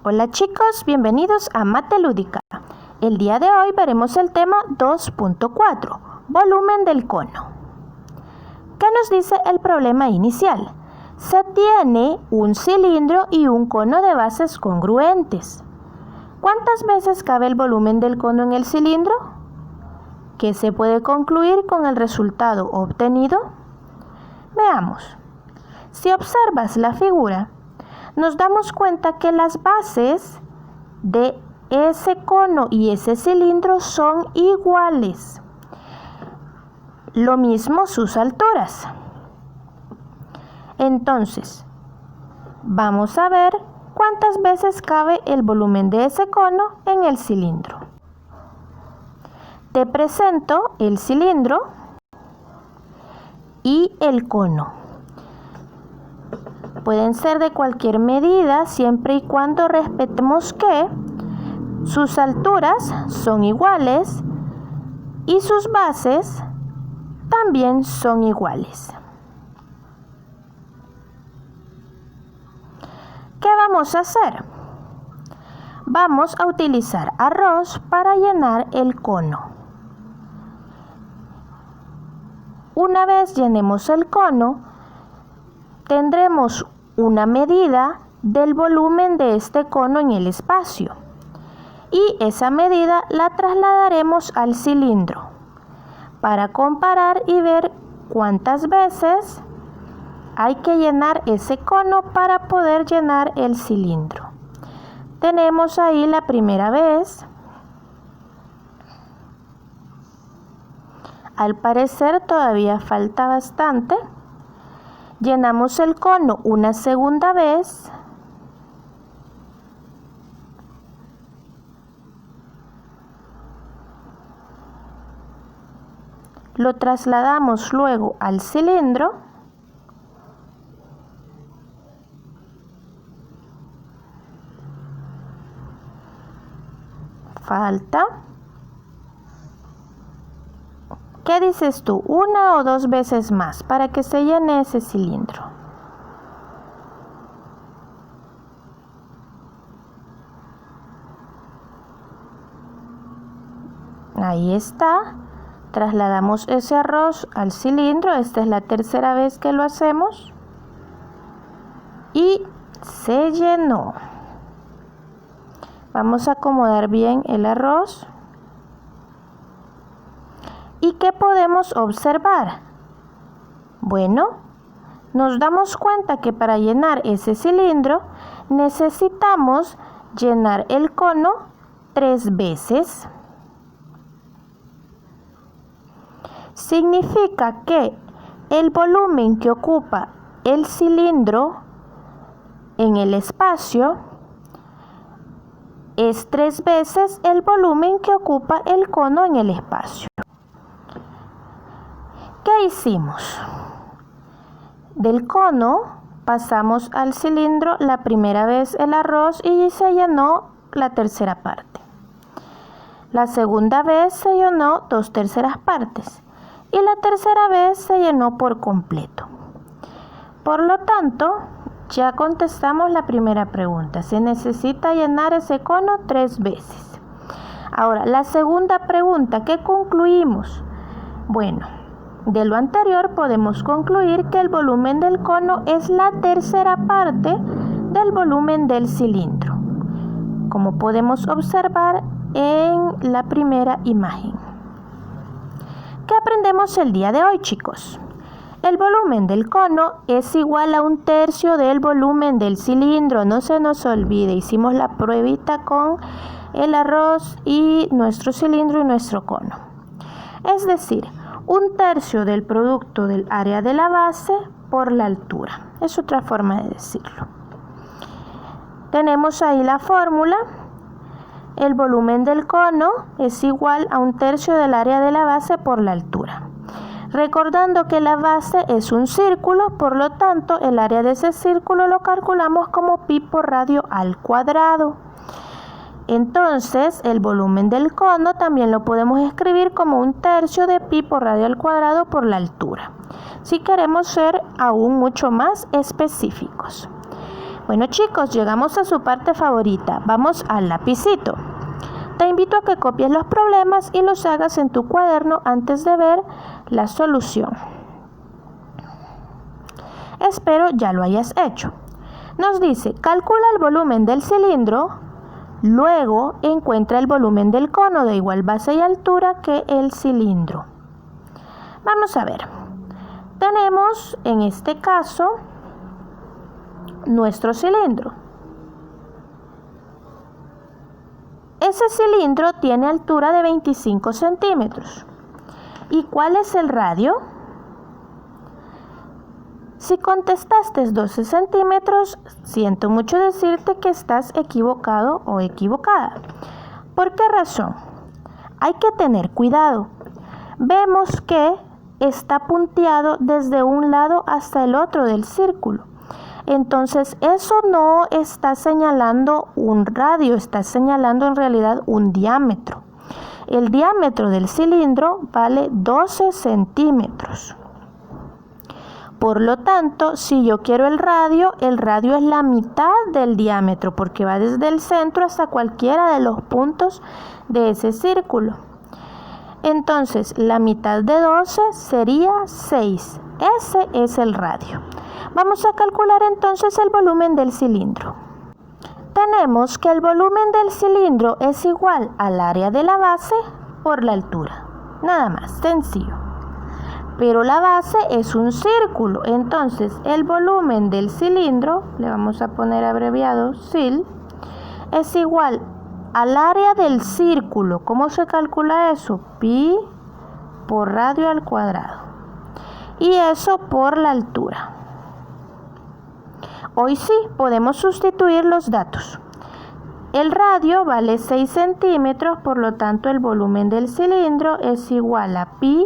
Hola chicos, bienvenidos a Mate Lúdica. El día de hoy veremos el tema 2.4, volumen del cono. ¿Qué nos dice el problema inicial? Se tiene un cilindro y un cono de bases congruentes. ¿Cuántas veces cabe el volumen del cono en el cilindro? ¿Qué se puede concluir con el resultado obtenido? Veamos. Si observas la figura, nos damos cuenta que las bases de ese cono y ese cilindro son iguales. Lo mismo sus alturas. Entonces, vamos a ver cuántas veces cabe el volumen de ese cono en el cilindro. Te presento el cilindro y el cono. Pueden ser de cualquier medida siempre y cuando respetemos que sus alturas son iguales y sus bases también son iguales. ¿Qué vamos a hacer? Vamos a utilizar arroz para llenar el cono. Una vez llenemos el cono, tendremos una medida del volumen de este cono en el espacio y esa medida la trasladaremos al cilindro para comparar y ver cuántas veces hay que llenar ese cono para poder llenar el cilindro. Tenemos ahí la primera vez. Al parecer todavía falta bastante. Llenamos el cono una segunda vez. Lo trasladamos luego al cilindro. Falta. ¿Qué dices tú? ¿Una o dos veces más para que se llene ese cilindro? Ahí está. Trasladamos ese arroz al cilindro. Esta es la tercera vez que lo hacemos. Y se llenó. Vamos a acomodar bien el arroz. ¿Y qué podemos observar? Bueno, nos damos cuenta que para llenar ese cilindro necesitamos llenar el cono 3 veces. Significa que el volumen que ocupa el cilindro en el espacio es 3 veces el volumen que ocupa el cono en el espacio. ¿Qué hicimos? Del cono pasamos al cilindro la primera vez el arroz y se llenó la tercera parte. La segunda vez se llenó 2/3 partes y la tercera vez se llenó por completo. Por lo tanto, ya contestamos la primera pregunta. Se necesita llenar ese cono 3 veces. Ahora, la segunda pregunta, ¿qué concluimos? Bueno, de lo anterior podemos concluir que el volumen del cono es la tercera parte del volumen del cilindro, como podemos observar en la primera imagen. ¿Qué aprendemos el día de hoy, chicos? El volumen del cono es igual a 1/3 del volumen del cilindro. No se nos olvide, hicimos la pruebita con el arroz y nuestro cilindro y nuestro cono. Es decir, 1/3 del producto del área de la base por la altura. Es otra forma de decirlo. Tenemos ahí la fórmula. El volumen del cono es igual a 1/3 del área de la base por la altura. Recordando que la base es un círculo, por lo tanto el área de ese círculo lo calculamos como pi por radio al cuadrado. Entonces, el volumen del cono también lo podemos escribir como 1/3 de pi por radio al cuadrado por la altura, si queremos ser aún mucho más específicos. Bueno chicos, llegamos a su parte favorita. Vamos al lapicito. Te invito a que copies los problemas y los hagas en tu cuaderno antes de ver la solución. Espero ya lo hayas hecho. Nos dice, calcula el volumen del cilindro, luego encuentra el volumen del cono de igual base y altura que el cilindro. Vamos a ver. Tenemos en este caso nuestro cilindro. Ese cilindro tiene altura de 25 centímetros. ¿Y cuál es el radio? Si contestaste 12 centímetros, siento mucho decirte que estás equivocado o equivocada. ¿Por qué razón? Hay que tener cuidado. Vemos que está punteado desde un lado hasta el otro del círculo. Entonces, eso no está señalando un radio, está señalando en realidad un diámetro. El diámetro del cilindro vale 12 centímetros. Por lo tanto, si yo quiero el radio es la mitad del diámetro, porque va desde el centro hasta cualquiera de los puntos de ese círculo. Entonces, la mitad de 12 sería 6. Ese es el radio. Vamos a calcular entonces el volumen del cilindro. Tenemos que el volumen del cilindro es igual al área de la base por la altura. Nada más, sencillo. Pero la base es un círculo, entonces el volumen del cilindro, le vamos a poner abreviado CIL, es igual al área del círculo. ¿Cómo se calcula eso? Pi por radio al cuadrado. Y eso por la altura. Hoy sí podemos sustituir los datos. El radio vale 6 centímetros, por lo tanto el volumen del cilindro es igual a pi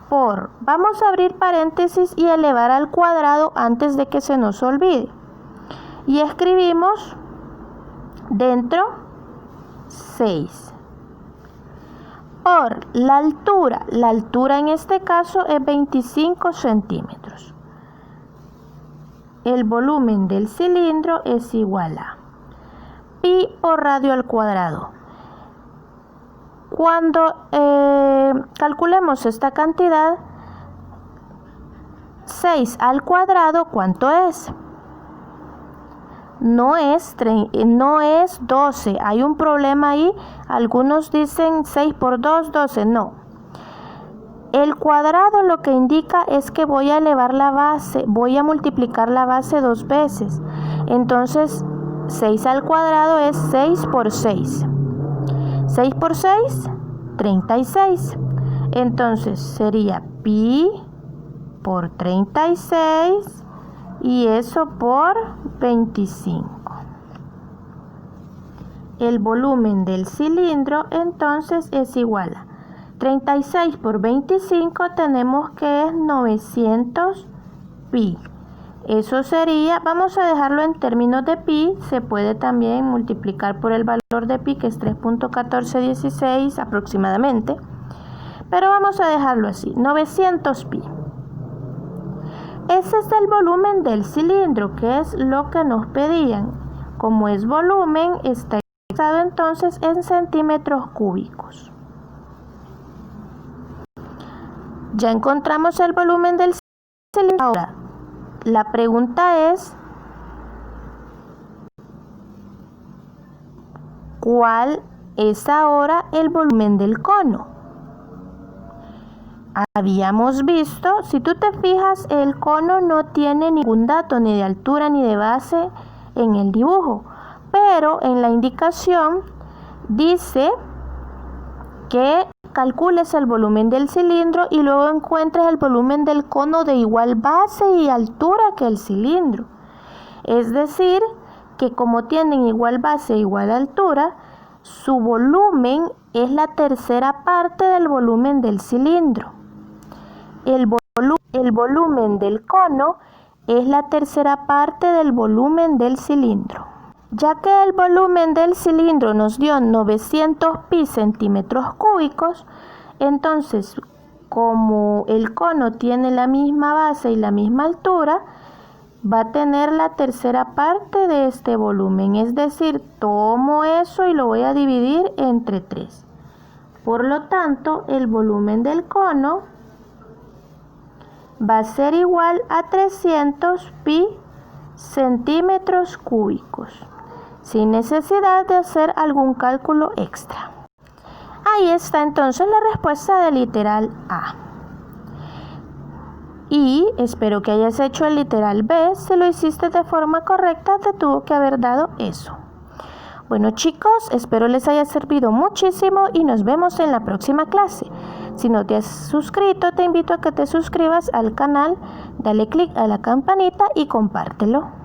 por, vamos a abrir paréntesis y elevar al cuadrado antes de que se nos olvide. Y escribimos dentro 6. Por la altura en este caso es 25 centímetros. El volumen del cilindro es igual a pi por radio al cuadrado. Cuando calculemos esta cantidad, 6 al cuadrado, ¿cuánto es? No es 12. Hay un problema ahí. Algunos dicen 6 por 2, 12. No. El cuadrado lo que indica es que voy a elevar la base, voy a multiplicar la base 2 veces. Entonces, 6 al cuadrado es 6 por 6. 6 por 6, 36. Entonces, sería pi por 36 y eso por 25. El volumen del cilindro entonces es igual a 36 por 25, tenemos que es 900 pi. Eso sería, vamos a dejarlo en términos de pi, se puede también multiplicar por el valor de pi, que es 3.1416 aproximadamente, pero vamos a dejarlo así, 900 pi. Ese es el volumen del cilindro, que es lo que nos pedían. Como es volumen, está expresado entonces en centímetros cúbicos. Ya encontramos el volumen del cilindro. Ahora, la pregunta es, ¿cuál es ahora el volumen del cono? Habíamos visto, si tú te fijas, el cono no tiene ningún dato, ni de altura ni de base en el dibujo, pero en la indicación dice que calcules el volumen del cilindro y luego encuentres el volumen del cono de igual base y altura que el cilindro. Es decir, que como tienen igual base e igual altura, su volumen es la tercera parte del volumen del cilindro. El volumen del cono es la tercera parte del volumen del cilindro. Ya que el volumen del cilindro nos dio 900 pi centímetros cúbicos, entonces como el cono tiene la misma base y la misma altura, va a tener la tercera parte de este volumen, es decir, tomo eso y lo voy a dividir entre 3. Por lo tanto, el volumen del cono va a ser igual a 300 pi centímetros cúbicos, sin necesidad de hacer algún cálculo extra. Ahí está entonces la respuesta del literal A. Y espero que hayas hecho el literal B. Si lo hiciste de forma correcta, te tuvo que haber dado eso. Bueno chicos, espero les haya servido muchísimo y nos vemos en la próxima clase. Si no te has suscrito, te invito a que te suscribas al canal, dale click a la campanita y compártelo.